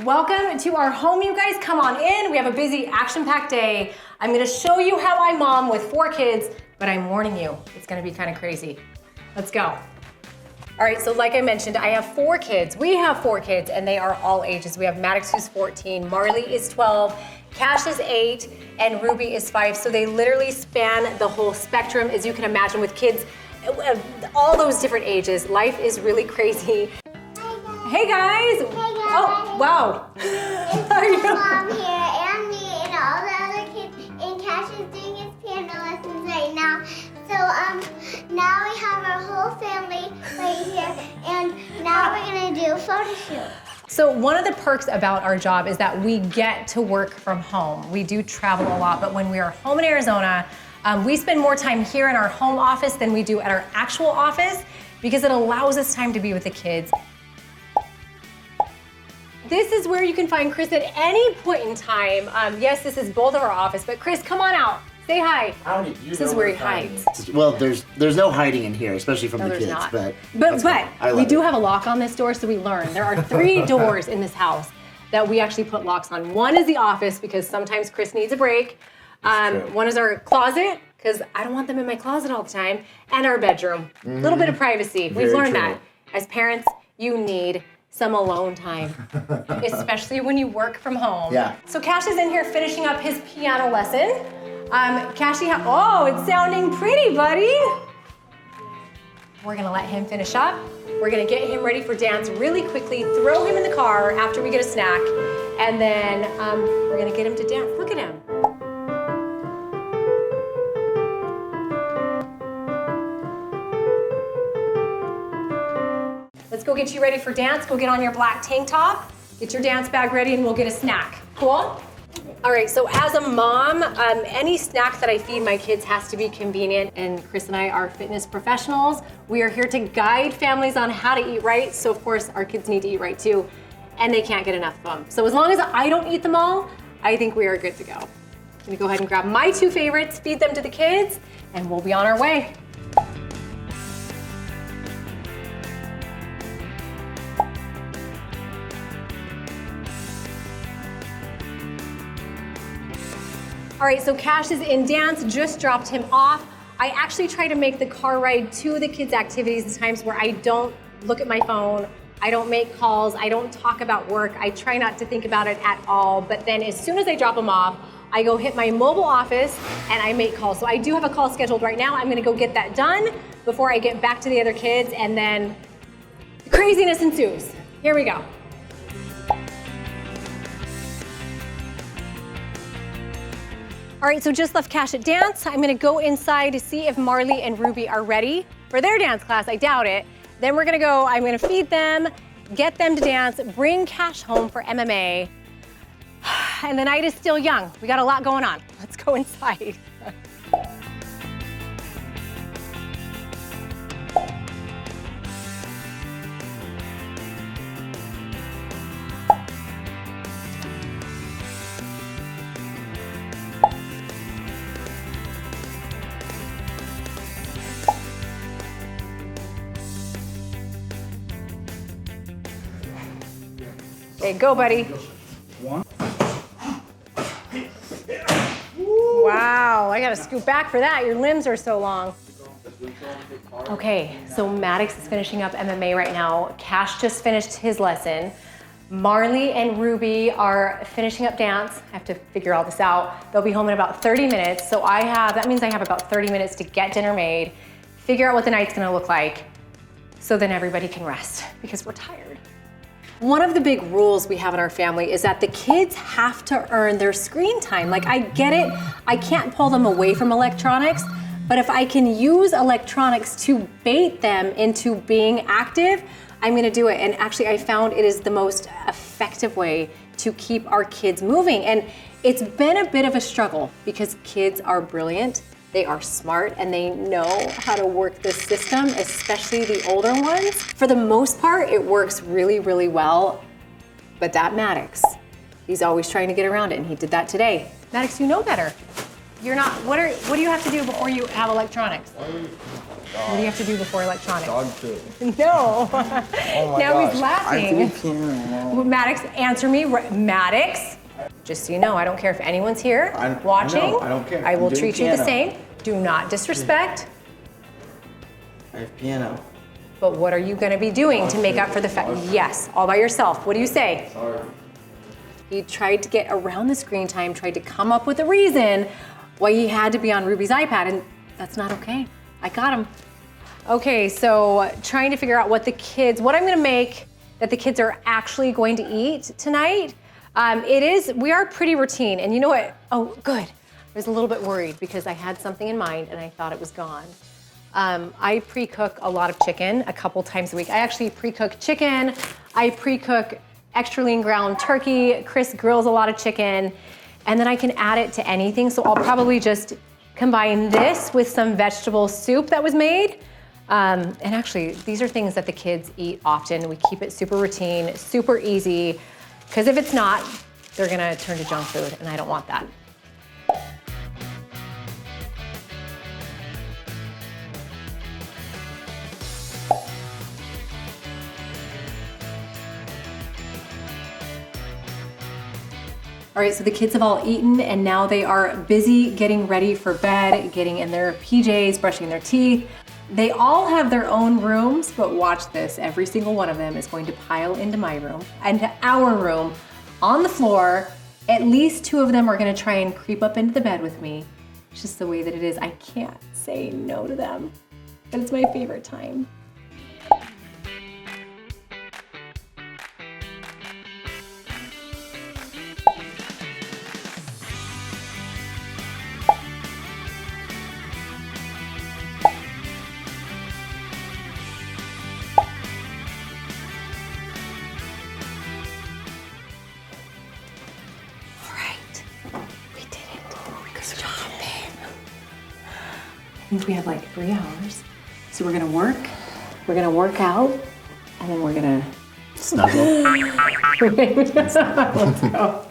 Welcome to our home, you guys. Come on in. We have a busy, action-packed day. I'm gonna show you how I mom with 4 kids, but I'm warning you, it's gonna be kind of crazy. Let's go. All right, so like I mentioned, I have 4 kids. We have 4 kids, and they are all ages. We have Maddox, who's 14, Marley is 12, Cash is 8, and Ruby is 5. So they literally span the whole spectrum, as you can imagine, with kids of all those different ages. Life is really crazy. Hey guys! Hey guys! Oh, wow! It's my mom here, and me, and all the other kids, and Cash is doing his piano lessons right now. So, now we have our whole family right here, and now we're gonna do a photo shoot. So one of the perks about our job is that we get to work from home. We do travel a lot, but when we are home in Arizona, we spend more time here in our home office than we do at our actual office because it allows us time to be with the kids. This is where you can find Chris at any point in time. Yes, this is both of our office, but Chris, come on out. Say hi. Howdy. This is where he hides. Well, there's no hiding in here, especially from No, the there's kids. not. But we love do it. have a lock on this door, so we learn. There are 3 doors in this house that we actually put locks on. One is the office because sometimes Chris needs a break. One is our closet because I don't want them in my closet all the time, and our bedroom. A little bit of privacy. We've Very learned true. that. As parents, you need some alone time, especially when you work from home. Yeah. So Cash is in here finishing up his piano lesson. Cashy, oh, it's sounding pretty, buddy. We're gonna let him finish up. We're gonna get him ready for dance really quickly, throw him in the car after we get a snack, and then we're gonna get him to dance. Look at him. Let's go get you ready for dance. Go get on your black tank top, get your dance bag ready, and we'll get a snack. Cool? All right, so as a mom, any snack that I feed my kids has to be convenient, and Chris and I are fitness professionals. We are here to guide families on how to eat right, so of course our kids need to eat right too, and they can't get enough of them. So as long as I don't eat them all, I think we are good to go. I'm gonna go ahead and grab my 2 favorites, feed them to the kids, and we'll be on our way. All right, so Cash is in dance, just dropped him off. I actually try to make the car ride to the kids' activities the times where I don't look at my phone, I don't make calls, I don't talk about work. I try not to think about it at all, but then as soon as I drop them off, I go hit my mobile office and I make calls. So I do have a call scheduled right now. I'm gonna go get that done before I get back to the other kids, and then craziness ensues. Here we go. All right, so just left Cash at dance. I'm gonna go inside to see if Marley and Ruby are ready for their dance class. I doubt it. Then we're gonna go, I'm gonna feed them, get them to dance, bring Cash home for MMA. And the night is still young. We got a lot going on. Let's go inside. Okay, go, buddy. Wow, I gotta scoot back for that. Your limbs are so long. Okay, so Maddox is finishing up MMA right now. Cash just finished his lesson. Marley and Ruby are finishing up dance. I have to figure all this out. They'll be home in about 30 minutes. So that means I have about 30 minutes to get dinner made, figure out what the night's gonna look like, so then everybody can rest because we're tired. One of the big rules we have in our family is that the kids have to earn their screen time. Like, I get it, I can't pull them away from electronics, but if I can use electronics to bait them into being active, I'm gonna do it. And actually, I found it is the most effective way to keep our kids moving. And it's been a bit of a struggle because kids are brilliant, they are smart, and they know how to work this system, especially the older ones. For the most part, it works really, really well. But that Maddox, he's always trying to get around it, and he did that today. Maddox, you know better. You're not. What do you have to do before you have electronics? What do you have to do before electronics? Dog food. No. Oh my Now gosh. he's I laughing. do piano. Maddox, answer me. Maddox, just so you know, I don't care if anyone's here watching. I know, I don't care. I will I'm doing treat you the piano. same. Do not disrespect. I have piano. But what are you going to be doing to make up for the fact? Yes, all by yourself. What do you say? Sorry. He tried to get around the screen time, tried to come up with a reason why he had to be on Ruby's iPad, and that's not okay. I got him. Okay, so trying to figure out what I'm gonna make that the kids are actually going to eat tonight. We are pretty routine, and you know what? Oh, good. I was a little bit worried because I had something in mind and I thought it was gone. I pre-cook a lot of chicken a couple times a week. I actually pre-cook chicken. I pre-cook extra lean ground turkey. Chris grills a lot of chicken, and then I can add it to anything. So I'll probably just combine this with some vegetable soup that was made. And actually, these are things that the kids eat often. We keep it super routine, super easy, because if it's not, they're gonna turn to junk food, and I don't want that. All right, so the kids have all eaten and now they are busy getting ready for bed, getting in their PJs, brushing their teeth. They all have their own rooms, but watch this. Every single one of them is going to pile into my room, into our room, on the floor. At least 2 of them are gonna try and creep up into the bed with me. It's just the way that it is. I can't say no to them, but it's my favorite time. I think we have like 3 hours. So we're gonna work out, and then we're gonna Snuggle. Let's go.